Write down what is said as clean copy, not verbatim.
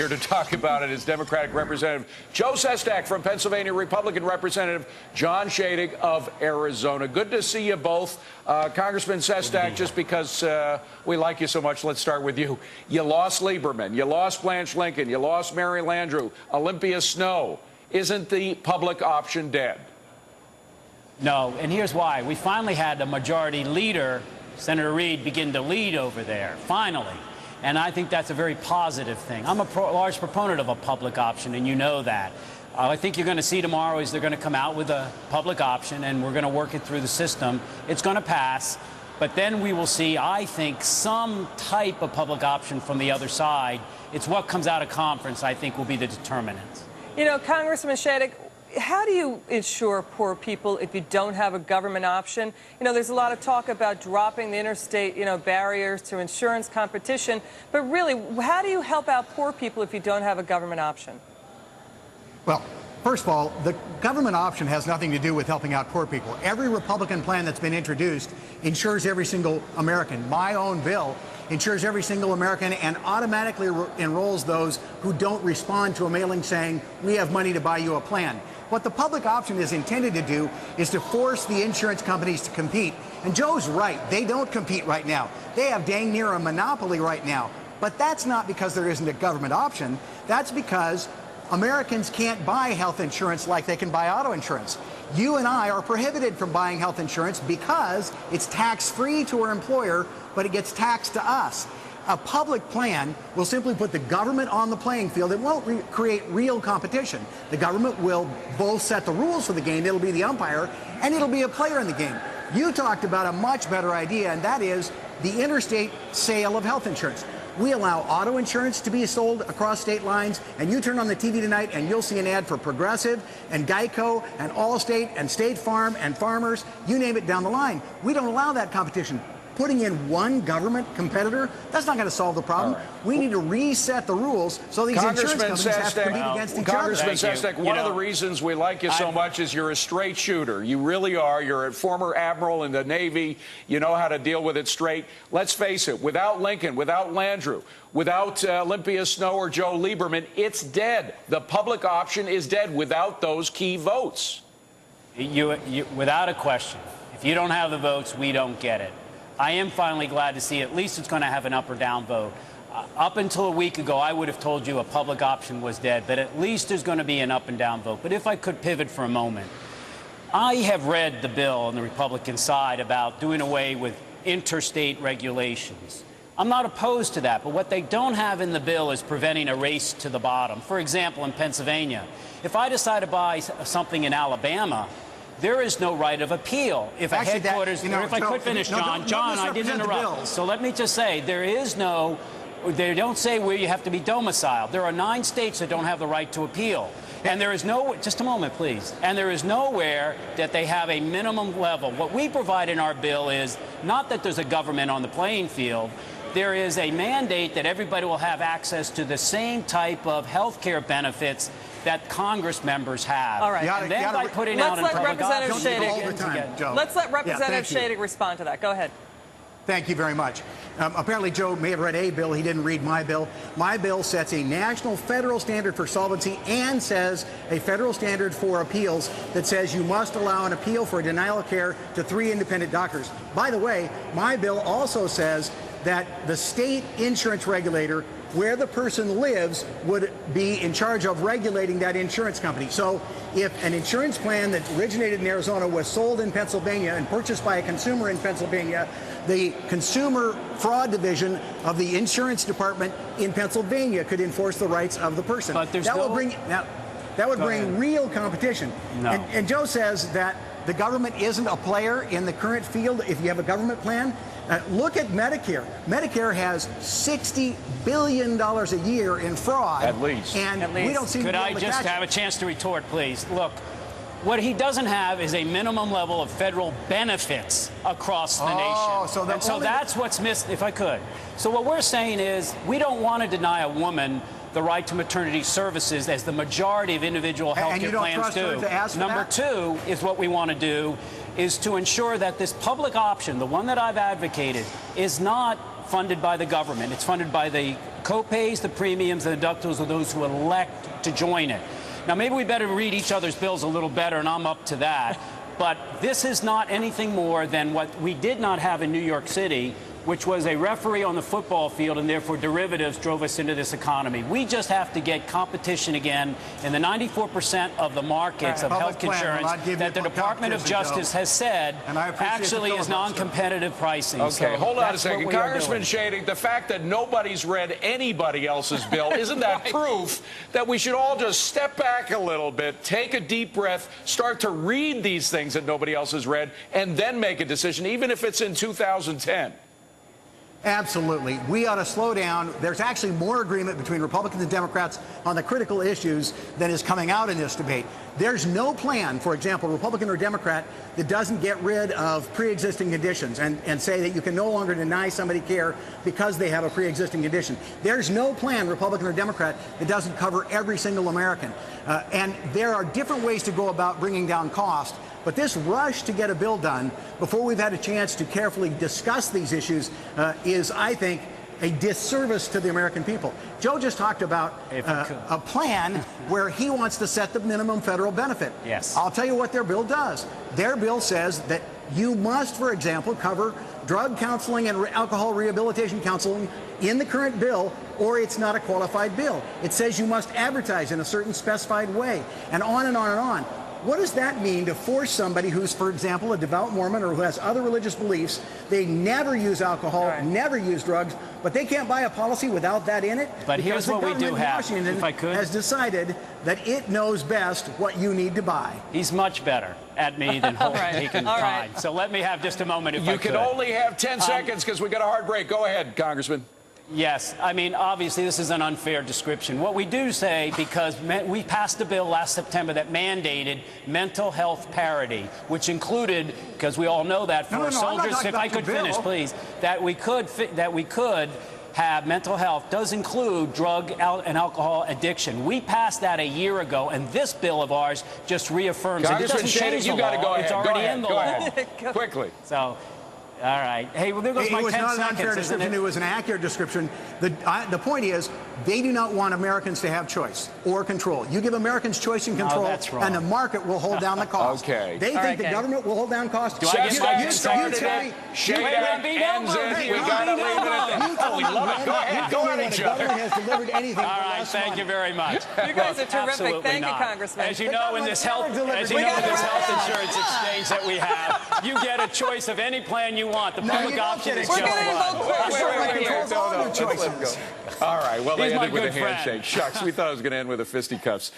here to talk about it is Democratic Representative Joe Sestak from Pennsylvania, Republican Representative John Shadegg of Arizona. Good to see you both. Congressman Sestak, just because we like you so much, let's start with you. You lost Lieberman. You lost Blanche Lincoln. You lost Mary Landrieu. Olympia Snowe. Isn't the public option dead? No, and here's why. We finally had a majority leader, Senator Reid, begin to lead over there, finally. And I think that's a very positive thing. I'm a large proponent of a public option, and you know that. I think you're going to see tomorrow is they're going to come out with a public option, and we're going to work it through the system. It's going to pass, but then we will see, I think, some type of public option from the other side. It's what comes out of conference, I think, will be the determinant. You know, Congressman Shadegg, how do you insure poor people if you don't have a government option? You know, there's a lot of talk about dropping the interstate, barriers to insurance competition. But really, how do you help out poor people if you don't have a government option? Well, first of all, the government option has nothing to do with helping out poor people. Every Republican plan that's been introduced insures every single American. My own bill insures every single American and automatically enrolls those who don't respond to a mailing saying, we have money to buy you a plan. What the public option is intended to do is to force the insurance companies to compete. And Joe's right. They don't compete right now. They have dang near a monopoly right now. But that's not because there isn't a government option. That's because Americans can't buy health insurance like they can buy auto insurance. You and I are prohibited from buying health insurance because it's tax-free to our employer, but it gets taxed to us. A public plan will simply put the government on the playing field. It won't create real competition. The government will both set the rules for the game. It'll be the umpire, and it'll be a player in the game. You talked about a much better idea, and that is the interstate sale of health insurance. We allow auto insurance to be sold across state lines, and you turn on the TV tonight and you'll see an ad for Progressive and Geico and Allstate and State Farm and Farmers, you name it down the line. We don't allow that competition. Putting in one government competitor, that's not going to solve the problem. Right. We need to reset the rules so these insurance companies have to compete against each other. Congressman Sestak, one of the reasons we like you so much is you're a straight shooter. You really are. You're a former admiral in the Navy. You know how to deal with it straight. Let's face it, without Lincoln, without Landrieu, without Olympia Snowe or Joe Lieberman, it's dead. The public option is dead without those key votes. Without a question, if you don't have the votes, we don't get it. I am finally glad to see at least it's going to have an up or down vote. Up until a week ago, I would have told you a public option was dead, but at least there's going to be an up and down vote. But if I could pivot for a moment, I have read the bill on the Republican side about doing away with interstate regulations. I'm not opposed to that, but what they don't have in the bill is preventing a race to the bottom. For example, in Pennsylvania, if I decide to buy something in Alabama, there is no right of appeal. If a headquarters, if I could finish, John, I didn't interrupt. So let me just say, there is no, they don't say where you have to be domiciled. There are 9 states that don't have the right to appeal. And there is no, just a moment, please. And there is nowhere that they have a minimum level. What we provide in our bill is not that there's a government on the playing field. There is a mandate that everybody will have access to the same type of health care benefits that Congress members have. All right. And then by putting out in public option, let's let Representative Shadegg respond to that. Go ahead. Thank you very much. Apparently, Joe may have read a bill. He didn't read my bill. My bill sets a national federal standard for solvency and says a federal standard for appeals that says you must allow an appeal for a denial of care to 3 independent doctors. By the way, my bill also says that the state insurance regulator where the person lives would be in charge of regulating that insurance company. So if an insurance plan that originated in Arizona was sold in Pennsylvania and purchased by a consumer in Pennsylvania, the Consumer Fraud Division of the Insurance Department in Pennsylvania could enforce the rights of the person. But that would bring real competition. No. And Joe says that the government isn't a player in the current field if you have a government plan. Look at Medicare. Medicare has $60 billion a year in fraud. At least. And we don't seem to be able to catch it. Could I just have a chance to retort, please? Look, what he doesn't have is a minimum level of federal benefits across the nation. So that's what's missed, if I could. So what we're saying is we don't want to deny a woman the right to maternity services as the majority of individual health care plans do. Number 2 is what we want to do is to ensure that this public option, the one that I've advocated, is not funded by the government. It's funded by the co-pays, the premiums, and the deductibles of those who elect to join it. Now, maybe we better read each other's bills a little better, and I'm up to that. But this is not anything more than what we did not have in New York City, which was a referee on the football field, and therefore derivatives drove us into this economy. We just have to get competition again in the 94% of the markets of health insurance that the Department of Justice has said actually is non-competitive pricing. Okay, so hold on a second. Congressman Shadegg, the fact that nobody's read anybody else's bill, isn't that proof that we should all just step back a little bit, take a deep breath, start to read these things that nobody else has read, and then make a decision, even if it's in 2010? Absolutely. We ought to slow down. There's actually more agreement between Republicans and Democrats on the critical issues than is coming out in this debate. There's no plan, for example, Republican or Democrat, that doesn't get rid of pre-existing conditions and say that you can no longer deny somebody care because they have a pre-existing condition. There's no plan, Republican or Democrat, that doesn't cover every single American. And there are different ways to go about bringing down cost. But this rush to get a bill done before we've had a chance to carefully discuss these issues is, I think, a disservice to the American people. Joe just talked about a plan where he wants to set the minimum federal benefit. Yes. I'll tell you what their bill does. Their bill says that you must, for example, cover drug counseling and alcohol rehabilitation counseling in the current bill, or it's not a qualified bill. It says you must advertise in a certain specified way, and on and on and on. What does that mean to force somebody who's, for example, a devout Mormon or who has other religious beliefs, they never use alcohol, never use drugs, but they can't buy a policy without that in it? But here's what we do have, Washington if I could. has decided that it knows best what you need to buy. He's much better at me than he can find. So let me have just a moment if I could. You can only have 10 seconds because we got a hard break. Go ahead, Congressman. Yes, I mean, obviously, this is an unfair description. What we do say, because we passed a bill last September that mandated mental health parity, which included, because we all know that for soldiers, if I could finish, please, that we could have mental health does include drug and alcohol addiction. We passed that a year ago, and this bill of ours just reaffirms it. It doesn't change the law. You got to go ahead. It's already in the law. Quickly. So. All right. Hey, well, there goes my 10 seconds. It was not an unfair description. It was an accurate description. The point is, they do not want Americans to have choice or control. You give Americans choice and control, and the market will hold down the cost. Okay. They think the government will hold down costs. Do I get my 10 seconds? Shadegg ends it. We got to leave it at that. Oh, we love it. Go ahead. Go ahead, each other. The government has delivered anything. All right. Thank you very much. You guys are terrific. Thank you, Congressman. As you know, in this health insurance exchange that we have, you get a choice of any plan you want. The public option is just one. All right. Well, they ended with a handshake. Shucks, we thought it was going to end with a fisticuffs.